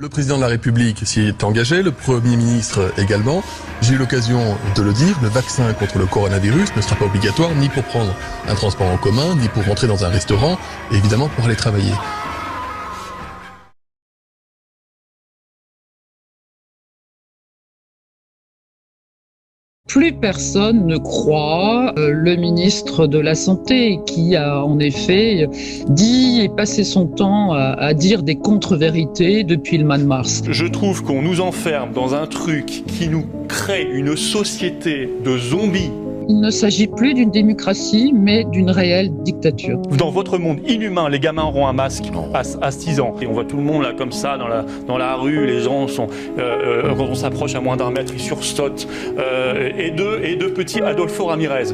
Le président de la République s'y est engagé, le Premier ministre également. J'ai eu l'occasion de le dire, le vaccin contre le coronavirus ne sera pas obligatoire ni pour prendre un transport en commun, ni pour rentrer dans un restaurant, et évidemment pour aller travailler. Plus personne ne croit le ministre de la Santé qui a en effet dit et passé son temps à dire des contre-vérités depuis le mois de mars. Je trouve qu'on nous enferme dans un truc qui nous crée une société de zombies. Il ne s'agit plus d'une démocratie, mais d'une réelle dictature. Dans votre monde inhumain, les gamins auront un masque à 6 ans. Et on voit tout le monde là comme ça dans la rue, les gens sont quand on s'approche à moins d'1 mètre, ils sursautent. Et deux petits Adolfo Ramirez.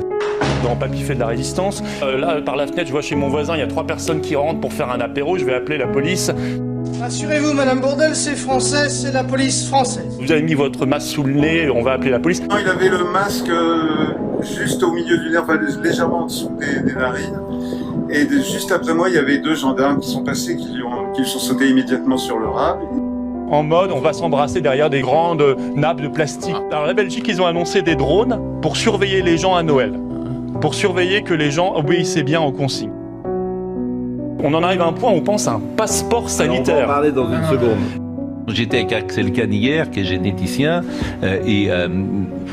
Dans Papy fait de la résistance. Là, par la fenêtre, je vois chez mon voisin, il y a 3 personnes qui rentrent pour faire un apéro, je vais appeler la police. Rassurez-vous, Madame Bourdelle, c'est français, c'est la police française. Vous avez mis votre masque sous le nez, on va appeler la police. Non, il avait le masque juste au milieu du nez, enfin légèrement en dessous des narines. Et juste après moi, il y avait 2 gendarmes qui sont passés, qui lui sont sautés immédiatement sur le rab. En mode, on va s'embrasser derrière des grandes nappes de plastique. Alors la Belgique, ils ont annoncé des drones pour surveiller les gens à Noël. Pour surveiller que les gens obéissaient bien aux consignes. On en arrive à un point où on pense à un passeport sanitaire. Alors on va en parler dans une seconde. J'étais avec Axel Kahn hier, qui est généticien, et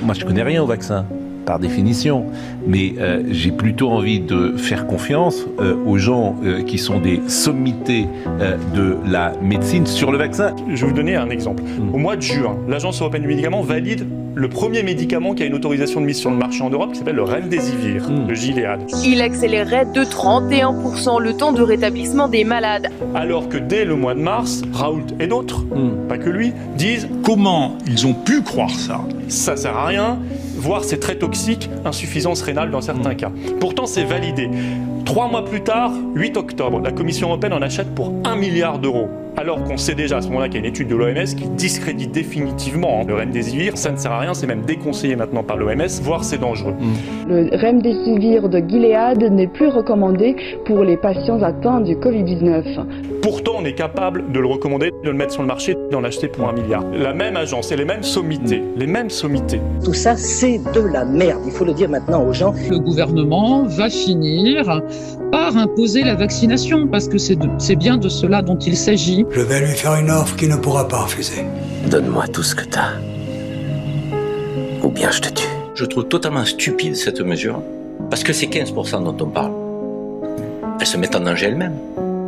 moi je connais rien au vaccin, par définition, mais j'ai plutôt envie de faire confiance aux gens qui sont des sommités de la médecine sur le vaccin. Je vais vous donner un exemple. Au mois de juin, l'Agence européenne du médicament valide le premier médicament qui a une autorisation de mise sur le marché en Europe, qui s'appelle le Remdesivir, de Gilead. Il accélérerait de 31% le temps de rétablissement des malades. Alors que dès le mois de mars, Raoult et d'autres, pas que lui, disent comment ils ont pu croire ça. Ça sert à rien, voire c'est très toxique, insuffisance rénale dans certains cas. Pourtant c'est validé. 3 mois plus tard, 8 octobre, la Commission européenne en achète pour 1 milliard d'euros. Alors qu'on sait déjà à ce moment-là qu'il y a une étude de l'OMS qui discrédite définitivement le Remdesivir. Ça ne sert à rien, c'est même déconseillé maintenant par l'OMS, voire c'est dangereux. Le Remdesivir de Gilead n'est plus recommandé pour les patients atteints du Covid-19. Pourtant, on est capable de le recommander, de le mettre sur le marché, d'en acheter pour 1 milliard. La même agence et les mêmes sommités, Tout ça, c'est de la merde, il faut le dire maintenant aux gens. Le gouvernement va finir par imposer la vaccination, parce que c'est bien de cela dont il s'agit. Je vais lui faire une offre qu'il ne pourra pas refuser. Donne-moi tout ce que t'as, ou bien je te tue. Je trouve totalement stupide cette mesure, parce que ces 15% dont on parle, elles se mettent en danger elles-mêmes.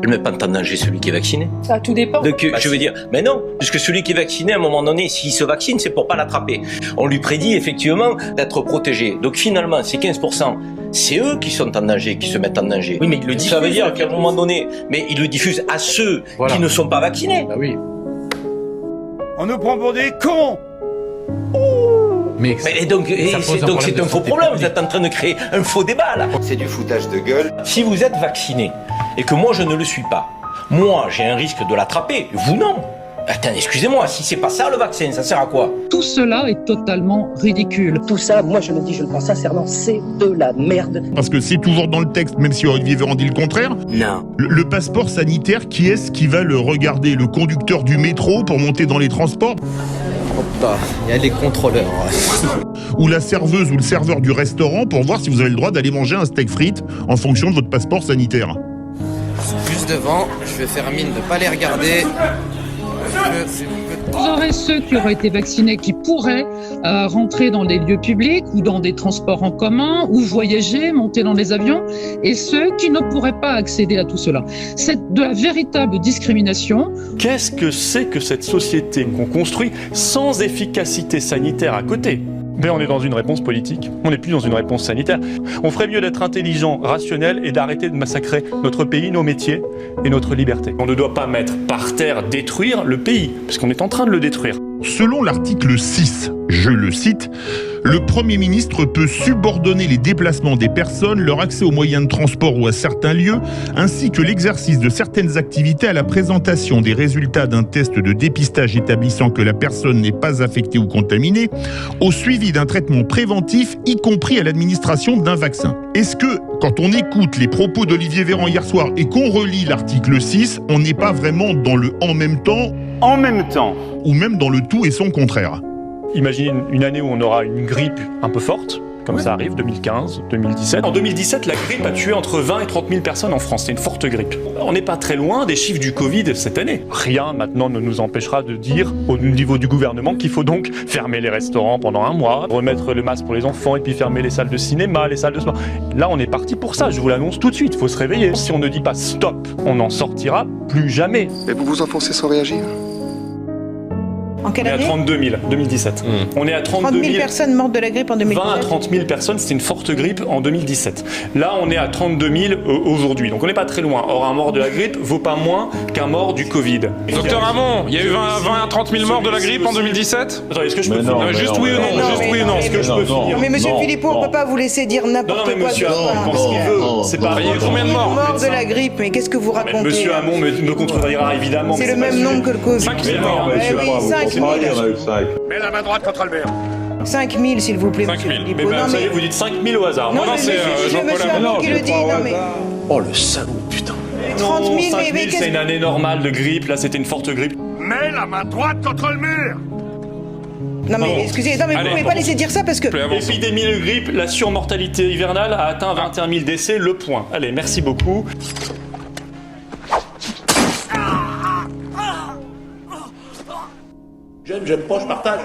Elles ne mettent pas en danger celui qui est vacciné. Ça, tout dépend. Donc, je veux dire, mais non, puisque celui qui est vacciné, à un moment donné, s'il se vaccine, c'est pour pas l'attraper. On lui prédit effectivement d'être protégé. Donc finalement, ces 15%, c'est eux qui sont en danger, qui se mettent en danger. Oui, mais ils le diffusent. Ça veut dire qu'à un moment donné, mais ils le diffusent à ceux qui ne sont pas vaccinés. Bah oui. On nous prend pour des cons. Mais donc c'est un faux problème, vous êtes en train de créer un faux débat là. C'est du foutage de gueule. Si vous êtes vacciné et que moi je ne le suis pas, moi j'ai un risque de l'attraper, vous non. Attends, excusez-moi, si c'est pas ça le vaccin, ça sert à quoi? Tout cela est totalement ridicule. Tout ça, moi je le dis, je le pense sincèrement, c'est de la merde. Parce que c'est toujours dans le texte, même si Olivier Véran dit le contraire. Non. Le passeport sanitaire, qui est-ce qui va le regarder? Le conducteur du métro pour monter dans les transports? Il y a les contrôleurs. Ou la serveuse ou le serveur du restaurant pour voir si vous avez le droit d'aller manger un steak frites en fonction de votre passeport sanitaire. Juste devant, je vais faire mine de ne pas les regarder. Vous aurez ceux qui auraient été vaccinés qui pourraient rentrer dans des lieux publics ou dans des transports en commun ou voyager, monter dans des avions, et ceux qui ne pourraient pas accéder à tout cela. C'est de la véritable discrimination. Qu'est-ce que c'est que cette société qu'on construit sans efficacité sanitaire à côté? Mais on est dans une réponse politique, on n'est plus dans une réponse sanitaire. On ferait mieux d'être intelligent, rationnel et d'arrêter de massacrer notre pays, nos métiers et notre liberté. On ne doit pas mettre par terre, détruire le pays, parce qu'on est en train de le détruire. Selon l'article 6, je le cite, le Premier ministre peut subordonner les déplacements des personnes, leur accès aux moyens de transport ou à certains lieux, ainsi que l'exercice de certaines activités à la présentation des résultats d'un test de dépistage établissant que la personne n'est pas affectée ou contaminée, au suivi d'un traitement préventif, y compris à l'administration d'un vaccin. Est-ce que Quand on écoute les propos d'Olivier Véran hier soir et qu'on relit l'article 6, on n'est pas vraiment dans le « en même temps » En même temps, ou même dans le tout et son contraire. imaginez une année où on aura une grippe un peu forte, comme ça arrive, 2015, 2017. En 2017, la grippe a tué entre 20 et 30 000 personnes en France. C'est une forte grippe. On n'est pas très loin des chiffres du Covid cette année. Rien maintenant ne nous empêchera de dire au niveau du gouvernement qu'il faut donc fermer les restaurants pendant un mois, remettre le masque pour les enfants et puis fermer les salles de cinéma, les salles de sport. Là, on est parti pour ça, je vous l'annonce tout de suite. Il faut se réveiller. Si on ne dit pas stop, on n'en sortira plus jamais. Et vous vous enfoncez sans réagir? En quelle année? On est à 32 000, 2017. On est à 32 000 personnes mortes de la grippe en 2017. 20 à 30 000 personnes, c'était une forte grippe en 2017. Là, on est à 32 000 aujourd'hui. Donc on n'est pas très loin. Or, un mort de la grippe vaut pas moins qu'un mort du Covid. Docteur Hamon, il y a eu 20 à 30 000 morts de la grippe en 2017? Attendez, est-ce que je peux finir? Juste oui ou non? Juste oui ou non? Est-ce que je peux finir? Mais monsieur Philippot, on ne peut pas vous laisser dire n'importe quoi. Non, mais monsieur Hamon, il pense qu'il veut. C'est pas. Il y a eu combien de morts? De la grippe, mais qu'est-ce que vous racontez? Monsieur Hamon me contredira évidemment. C'est le même nombre que le Covid. 5 000 morts. 5 000. Mets la main droite contre le mur. 5 000, s'il vous plaît, 5 000. monsieur Philippot. Mais ça y est, vous dites 5 000 au hasard. Non, Non, c'est monsieur Hamon qui le dit. Non, mais Oh le salaud, putain. 30 000, 5 000, mais c'est une année normale de grippe. Là, c'était une forte grippe. Mets la main droite contre le mur. non, mais excusez, non, mais vous pouvez pas laisser dire ça parce que. Épidémie de grippe, la surmortalité hivernale a atteint 21 000 décès, le point. Allez, merci beaucoup. J'aime pas, je partage.